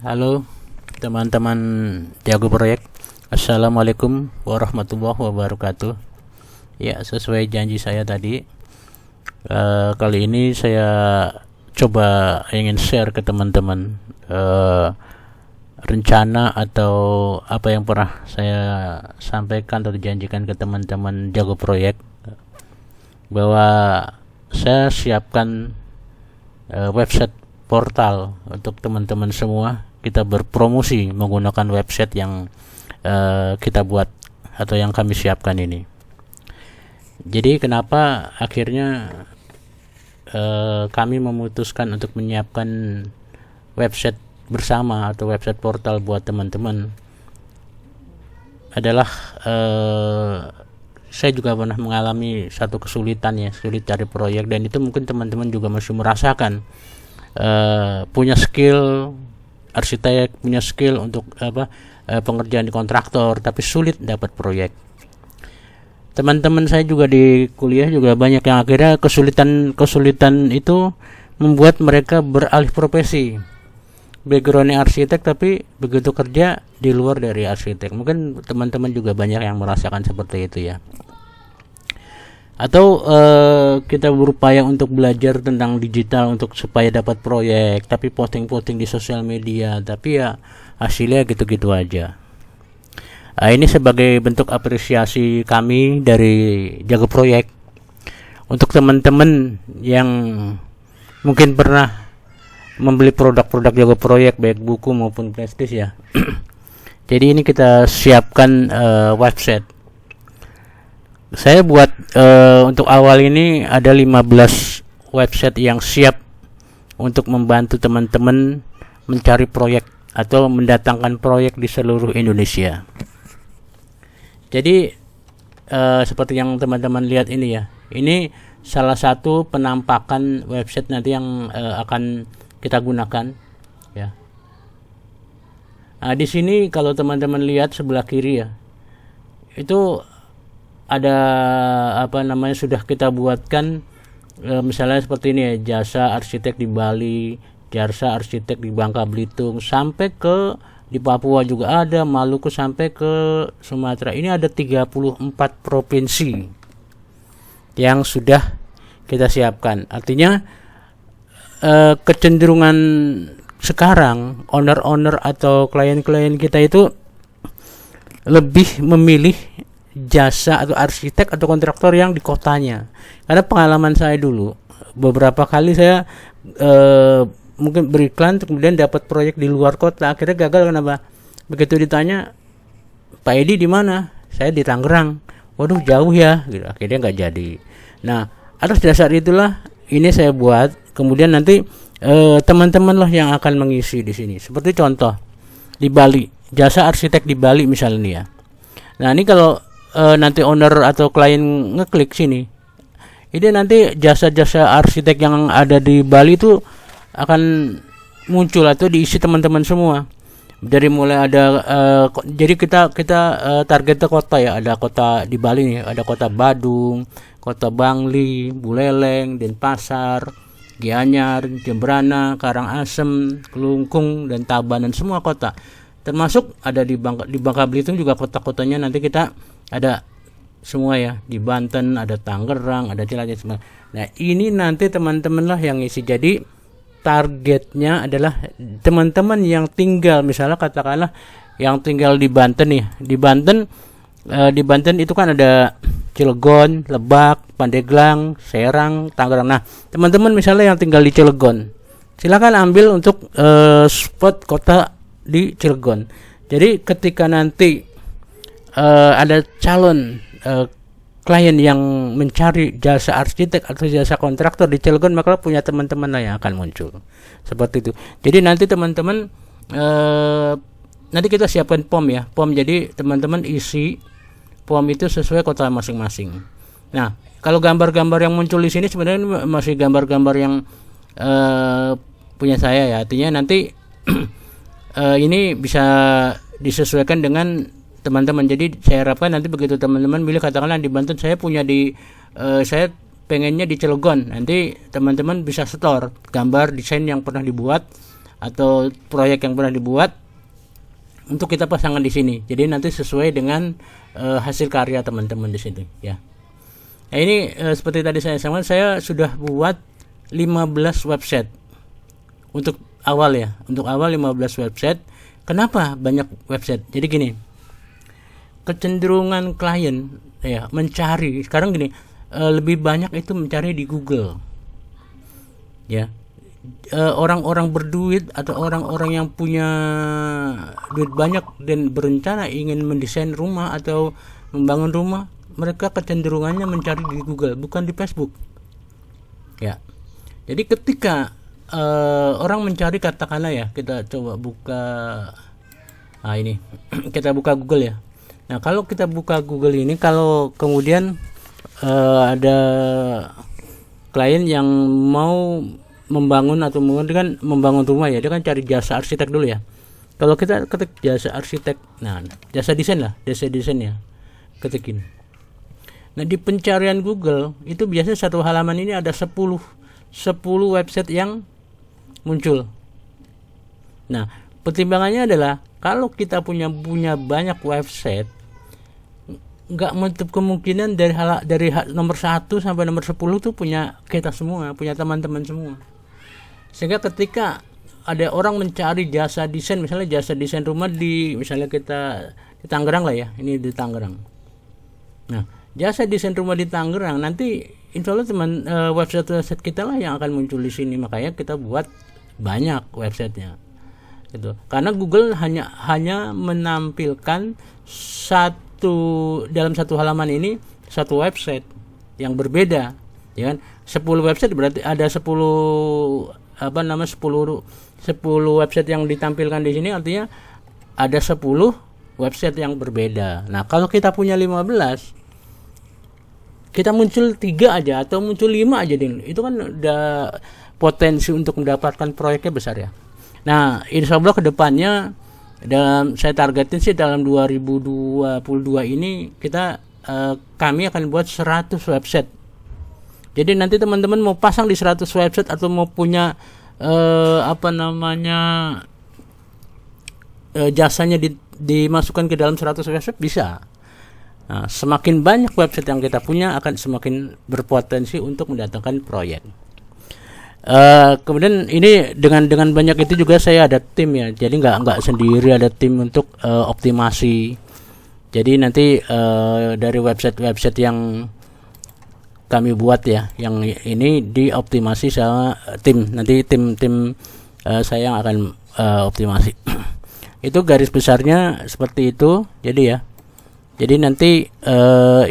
Halo teman-teman Jago Proyek. Assalamualaikum warahmatullahi wabarakatuh. Ya, sesuai janji saya tadi, kali ini saya coba ingin share ke teman-teman rencana atau apa yang pernah saya sampaikan atau dijanjikan ke teman-teman Jago Proyek, bahwa saya siapkan website portal untuk teman-teman semua. Kita berpromosi menggunakan website yang kita buat atau yang kami siapkan ini. Jadi kenapa akhirnya kami memutuskan untuk menyiapkan website bersama atau website portal buat teman-teman adalah saya juga pernah mengalami satu kesulitan ya, sulit cari proyek, dan itu mungkin teman-teman juga masih merasakan. Punya skill arsitek, punya skill untuk pengerjaan di kontraktor, tapi sulit dapat proyek. Teman-teman saya juga di kuliah juga banyak yang akhirnya kesulitan itu membuat mereka beralih profesi. Backgroundnya arsitek tapi begitu kerja di luar dari arsitek. Mungkin teman-teman juga banyak yang merasakan seperti itu ya. Atau kita berupaya untuk belajar tentang digital untuk supaya dapat proyek, tapi posting-posting di sosial media, tapi ya hasilnya gitu-gitu aja. Ini sebagai bentuk apresiasi kami dari Jago Proyek untuk teman-teman yang mungkin pernah membeli produk-produk Jago Proyek, baik buku maupun prestis ya. Jadi ini kita siapkan website. Saya buat untuk awal ini ada 15 website yang siap untuk membantu teman-teman mencari proyek atau mendatangkan proyek di seluruh Indonesia. Jadi seperti yang teman-teman lihat ini ya, ini salah satu penampakan website nanti yang akan kita gunakan ya. Di sini kalau teman-teman lihat sebelah kiri ya, itu ada sudah kita buatkan misalnya seperti ini ya, jasa arsitek di Bali, jasa arsitek di Bangka Belitung, sampai ke di Papua juga ada, Maluku sampai ke Sumatera. Ini ada 34 provinsi yang sudah kita siapkan. Artinya kecenderungan sekarang owner-owner atau klien-klien kita itu lebih memilih jasa atau arsitek atau kontraktor yang di kotanya. Karena pengalaman saya dulu, beberapa kali saya mungkin beriklan kemudian dapat proyek di luar kota, akhirnya gagal. Kenapa? Begitu ditanya, Pak Edi di mana? Saya di Tangerang. Waduh, jauh ya, gitu. Akhirnya nggak jadi. Nah, atas dasar itulah ini saya buat. Kemudian nanti teman-teman lah yang akan mengisi di sini. Seperti contoh di Bali, jasa arsitek di Bali misalnya nih ya. Nah, ini kalau nanti owner atau klien ngeklik sini, ini nanti jasa-jasa arsitek yang ada di Bali itu akan muncul atau diisi teman-teman semua. Dari mulai ada jadi kita targetnya kota ya, ada kota di Bali nih, ada kota Badung, kota Bangli, Buleleng, Denpasar, Gianyar, Jembrana, Karangasem, Kelungkung, dan Tabanan, semua kota. Termasuk ada di Bangka Belitung juga kota-kotanya nanti kita ada semua ya, di Banten, ada Tangerang, ada Cilacap semua. Nah, ini nanti teman-teman lah yang isi. Jadi targetnya adalah teman-teman yang tinggal, misalnya katakanlah yang tinggal di Banten nih. Di Banten itu kan ada Cilegon, Lebak, Pandeglang, Serang, Tangerang. Nah, teman-teman misalnya yang tinggal di Cilegon, silakan ambil untuk spot kota di Cilegon. Jadi ketika nanti ada calon klien yang mencari jasa arsitek atau jasa kontraktor di Cilegon, maka punya teman-teman lah yang akan muncul. Seperti itu. Jadi nanti teman-teman nanti kita siapkan POM ya. POM, jadi teman-teman isi POM itu sesuai kota masing-masing. Nah, kalau gambar-gambar yang muncul di sini sebenarnya masih gambar-gambar yang punya saya ya. Artinya nanti ini bisa disesuaikan dengan teman-teman. Jadi saya harapkan nanti begitu teman-teman pilih, katakanlah di Banten saya punya saya pengennya di Cilegon, nanti teman-teman bisa setor gambar desain yang pernah dibuat atau proyek yang pernah dibuat untuk kita pasangkan di sini. Jadi nanti sesuai dengan hasil karya teman-teman di sini ya. Nah, ini seperti tadi saya sampaikan, saya sudah buat 15 website untuk awal ya. Untuk awal 15 website. Kenapa banyak website? Jadi gini, kecenderungan klien ya mencari sekarang gini, lebih banyak itu mencari di Google ya. Orang-orang berduit atau orang-orang yang punya duit banyak dan berencana ingin mendesain rumah atau membangun rumah, mereka kecenderungannya mencari di Google, bukan di Facebook ya. Jadi ketika orang mencari, katakanlah ya, kita coba buka ini kita buka Google ya. Nah, kalau kita buka Google ini, kalau kemudian ada klien yang mau membangun atau membangun rumah ya, dia kan cari jasa arsitek dulu ya. Kalau kita ketik jasa arsitek, nah jasa desain lah, jasa desain ya, ketikin. Nah, di pencarian Google itu biasanya satu halaman ini ada 10 website yang muncul. Nah, pertimbangannya adalah kalau kita punya banyak website, nggak menutup kemungkinan dari nomor 1 sampai nomor 10 tuh punya kita semua, punya teman-teman semua. Sehingga ketika ada orang mencari jasa desain, misalnya jasa desain rumah misalnya kita di Tangerang lah ya, ini di Tangerang. Nah, jasa desain rumah di Tangerang, nanti insya Allah website kita lah yang akan muncul di sini. Makanya kita buat banyak websitenya gitu. Karena Google hanya menampilkan dalam satu halaman ini satu website yang berbeda ya kan. 10 website berarti ada 10 website yang ditampilkan di sini, artinya ada 10 website yang berbeda. Nah, kalau kita punya 15, kita muncul 3 aja atau muncul 5 aja deh, itu kan udah potensi untuk mendapatkan proyeknya besar ya. Nah, insya Allah kedepannya saya targetin sih dalam 2022 ini kami akan buat 100 website. Jadi nanti teman-teman mau pasang di 100 website atau mau punya jasanya dimasukkan ke dalam 100 website bisa. Nah, semakin banyak website yang kita punya akan semakin berpotensi untuk mendatangkan proyek. Kemudian ini dengan banyak itu juga saya ada tim ya, jadi nggak sendiri, ada tim untuk optimasi. Jadi nanti dari website yang kami buat ya, yang ini dioptimasi sama tim, nanti tim saya yang akan optimasi. Itu garis besarnya seperti itu. Jadi nanti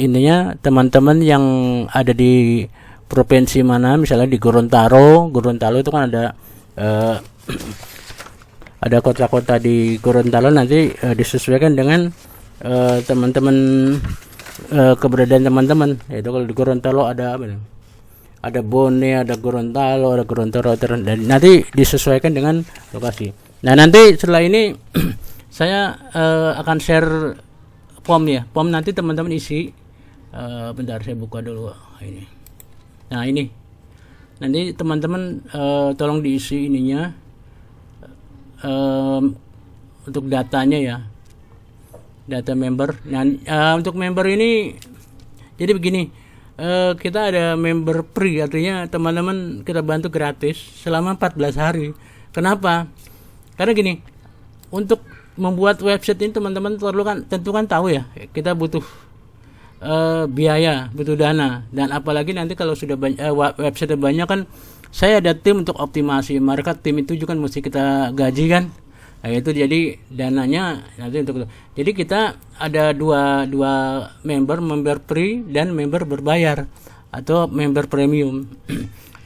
intinya teman-teman yang ada di provinsi mana, misalnya di Gorontalo itu kan ada kota-kota di Gorontalo, nanti disesuaikan dengan teman-teman, keberadaan teman-teman. Yaitu kalau di Gorontalo ada ada Bone, ada Gorontalo, dan nanti disesuaikan dengan lokasi. Nah, nanti setelah ini saya akan share form ya. Form nanti teman-teman isi. Bentar saya buka dulu ini. Nah, ini nanti teman-teman tolong diisi ininya untuk datanya ya, data member. Nah, untuk member ini jadi begini, kita ada member free, artinya teman-teman kita bantu gratis selama 14 hari. Kenapa? Karena gini, untuk membuat website ini teman-teman tentu kan tahu ya, kita butuh biaya, butuh dana, dan apalagi nanti kalau sudah website banyak kan, saya ada tim untuk optimasi. Mereka tim itu juga mesti kita gaji kan. Nah, itu jadi dananya nanti untuk itu. Jadi kita ada dua member free dan member berbayar atau member premium.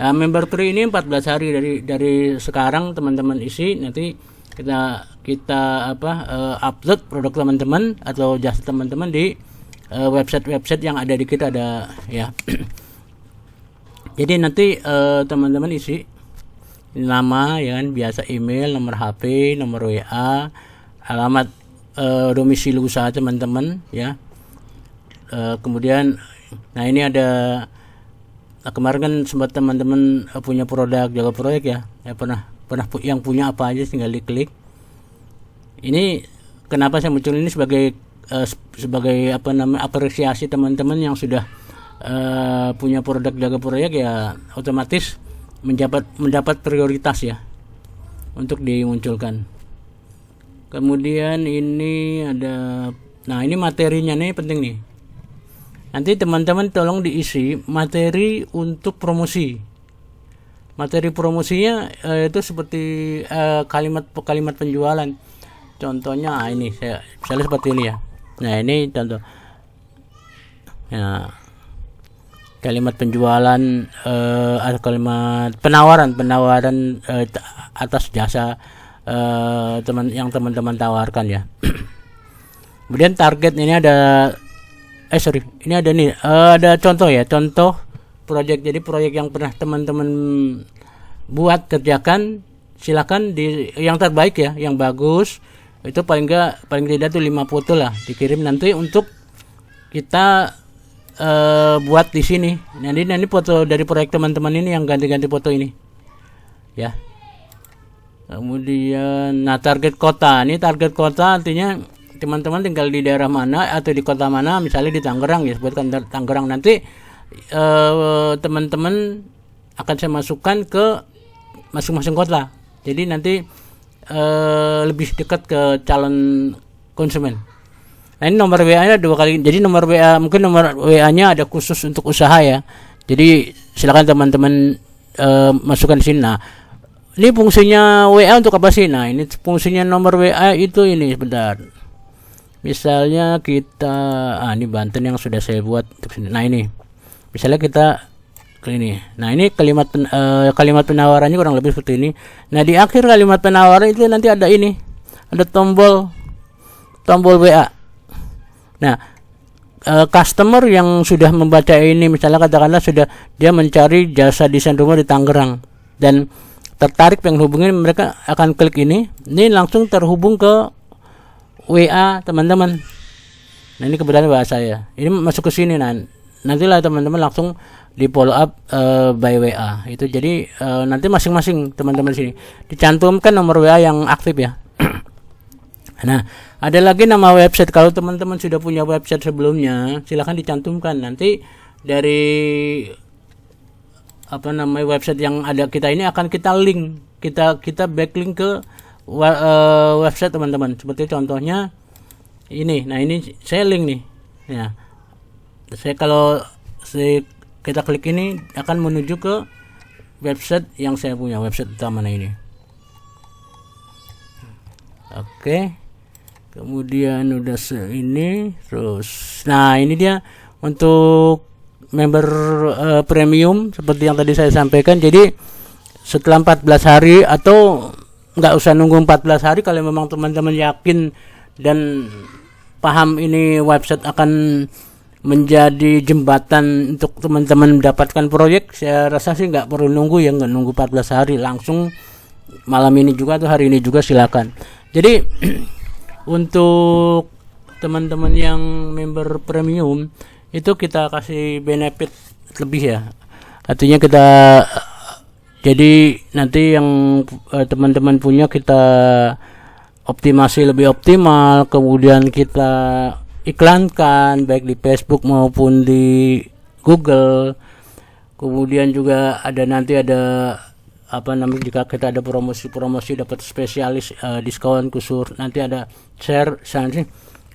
Nah, member free ini 14 hari dari sekarang teman-teman isi, nanti kita upload produk teman-teman atau jasa teman-teman di website yang ada di kita ada ya. Jadi nanti teman-teman isi nama ya kan, biasa email, nomor HP, nomor WA, alamat domisili usaha teman-teman ya. Kemudian nah ini ada kemarin kan sempat teman-teman punya produk jaga proyek ya, pernah yang punya apa aja tinggal diklik. Ini kenapa saya muncul ini sebagai apresiasi teman-teman yang sudah punya produk jaga proyek, ya otomatis mendapat prioritas ya untuk dimunculkan. Kemudian ini ada, nah ini materinya nih penting nih. Nanti teman-teman tolong diisi materi untuk promosi. Materi promosinya itu seperti kalimat penjualan. Contohnya ini misalnya seperti ini ya. Nah ini contoh. Nah, kalimat penjualan ada kalimat penawaran atas jasa teman-teman tawarkan ya. Kemudian target ini ada ini ada nih ada contoh ya, contoh proyek. Jadi proyek yang pernah teman-teman buat, kerjakan, silakan yang terbaik ya, yang bagus itu paling tidak tuh 5 foto lah dikirim nanti untuk kita buat di sini. Nanti foto dari proyek teman-teman ini yang ganti-ganti foto ini ya. Kemudian target kota. Ini target kota artinya teman-teman tinggal di daerah mana atau di kota mana, misalnya di Tangerang ya, sebutkan Tangerang. Nanti teman-teman akan saya masukkan ke masing-masing kota. Jadi nanti lebih dekat ke calon konsumen. Nah ini nomor WA-nya 2 kali. Jadi nomor WA, mungkin nomor WA-nya ada khusus untuk usaha ya. Jadi silakan teman-teman masukkan di sini. Nah, ini fungsinya WA untuk apa sih? Nah, ini fungsinya nomor WA itu ini, sebentar. Misalnya kita ini Banten yang sudah saya buat untuk sini. Nah, ini. Misalnya kita ke ini. Nah, ini kalimat penawarannya kurang lebih seperti ini. Nah, di akhir kalimat penawaran itu nanti ada ini. Ada tombol WA. Nah, customer yang sudah membaca ini, misalnya katakanlah sudah dia mencari jasa desain rumah di Tangerang dan tertarik pengen hubungin, mereka akan klik ini langsung terhubung ke WA teman-teman. Nah, ini kebetulan WA saya. Ini masuk ke sini, nantilah teman-teman langsung di follow up by WA. Itu jadi nanti masing-masing teman-teman sini dicantumkan nomor WA yang aktif ya. Nah, ada lagi nama website. Kalau teman-teman sudah punya website sebelumnya, silakan dicantumkan. Nanti dari website yang ada kita ini akan kita link, kita backlink ke website teman-teman. Seperti contohnya ini. Nah, ini saya link nih. Ya. Kita klik ini akan menuju ke website yang saya punya, website utama ini. Oke. Kemudian udah ini terus. Nah, ini dia untuk member premium seperti yang tadi saya sampaikan. Jadi setelah 14 hari atau nggak usah nunggu 14 hari, kalau memang teman-teman yakin dan paham ini website akan menjadi jembatan untuk teman-teman mendapatkan proyek, saya rasa sih nggak perlu nunggu 14 hari, langsung malam ini juga atau hari ini juga silakan. Jadi untuk teman-teman yang member premium itu kita kasih benefit lebih ya. Artinya kita jadi nanti yang teman-teman punya kita optimasi lebih optimal, kemudian kita iklankan baik di Facebook maupun di Google. Kemudian juga nanti ada jika kita ada promosi dapat spesialis diskon khusus, nanti ada share.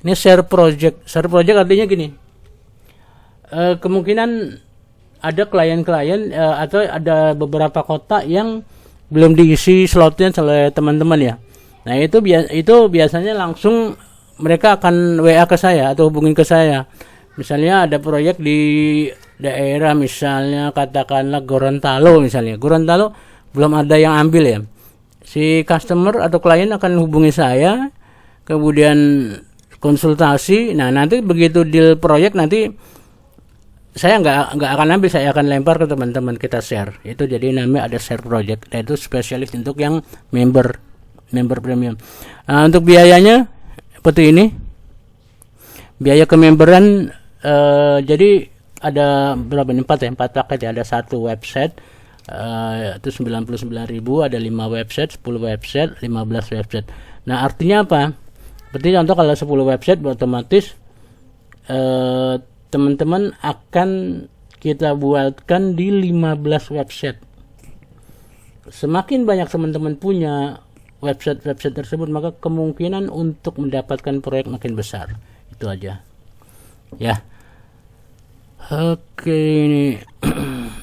Ini share project artinya gini, kemungkinan ada klien-klien atau ada beberapa kota yang belum diisi slotnya oleh teman-teman ya. Nah, itu biasanya langsung mereka akan WA ke saya atau hubungin ke saya. Misalnya ada proyek di daerah, misalnya katakanlah Gorontalo misalnya. Gorontalo belum ada yang ambil ya. Si customer atau klien akan hubungi saya, kemudian konsultasi. Nah, nanti begitu deal proyek, nanti saya nggak akan ambil, saya akan lempar ke teman-teman, kita share. Itu jadi namanya ada share project. Nah, itu spesialis untuk yang member premium. Nah, untuk biayanya seperti ini. Biaya kememberan jadi ada berapa nih? 4 paket ya. Ada satu website, Itu 99.000, ada 5 website, 10 website, 15 website. Nah, artinya apa? Berarti contoh kalau 10 website otomatis teman-teman akan kita buatkan di 15 website. Semakin banyak teman-teman punya website-website tersebut, maka kemungkinan untuk mendapatkan proyek makin besar. Itu aja. Ya. Oke, ini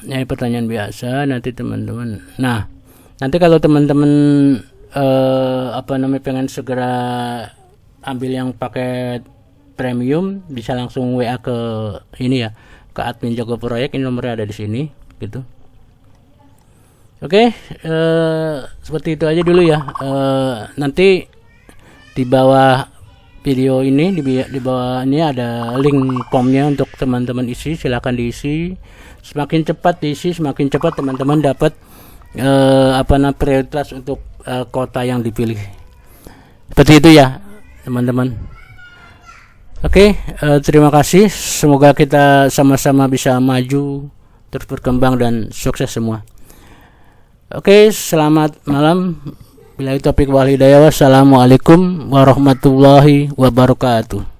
ini pertanyaan biasa nanti teman-teman. Nah, nanti kalau teman-teman pengen segera ambil yang paket premium, bisa langsung WA ke ini ya, ke admin Jago Proyek. Ini nomornya ada di sini, gitu. Oke, seperti itu aja dulu ya. Nanti di bawah video ini, di bawah ini ada link formnya untuk teman-teman isi. Silakan diisi. Semakin cepat diisi, semakin cepat teman-teman dapat prioritas untuk kota yang dipilih. Seperti itu ya, teman-teman. Oke, terima kasih. Semoga kita sama-sama bisa maju, terus berkembang dan sukses semua. Oke, selamat malam. Billahi taufiq wal hidayah. Wassalamualaikum warahmatullahi wabarakatuh.